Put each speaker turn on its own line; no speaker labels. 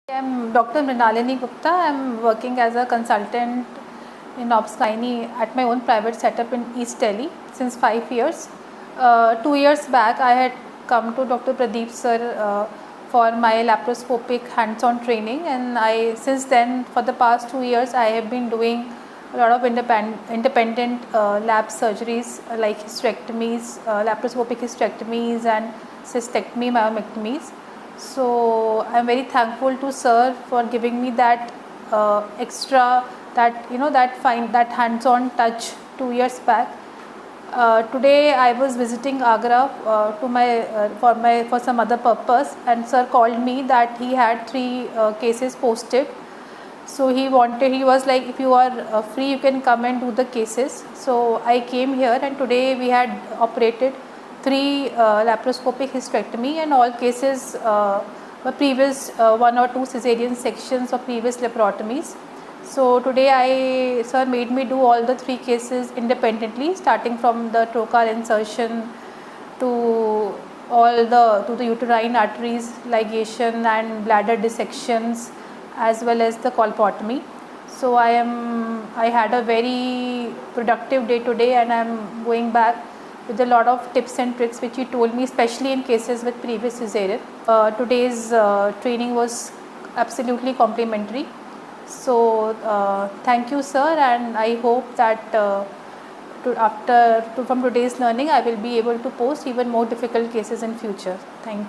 I'm Dr. Mrinalini Gupta. I'm working as a consultant in Gynae at my own private setup in East Delhi since 5 years. 2 years back, I had come to Dr. Pradeep sir for my laparoscopic hands-on training, and since then for the past 2 years I have been doing a lot of independent lab surgeries like hysterectomies, laparoscopic hysterectomies and cystectomy, myomectomies. So I am very thankful to sir for giving me that extra, that hands-on touch 2 years back. Today I was visiting Agra for some other purpose, and sir called me that he had 3 cases posted. So he was like, if you are free, you can come and do the cases. So I came here, and today we had operated 3 laparoscopic hysterectomy, and all cases were previous 1 or 2 cesarean sections or previous laparotomies. So today sir made me do all the 3 cases independently, starting from the trocar insertion to the uterine arteries ligation and bladder dissections, as well as the colpotomy. So I had a very productive day today, and I am going back with a lot of tips and tricks which he told me, especially in cases with previous cesarean. Today's training was absolutely complimentary. So thank you sir, and I hope that from today's learning I will be able to post even more difficult cases in future. Thank you.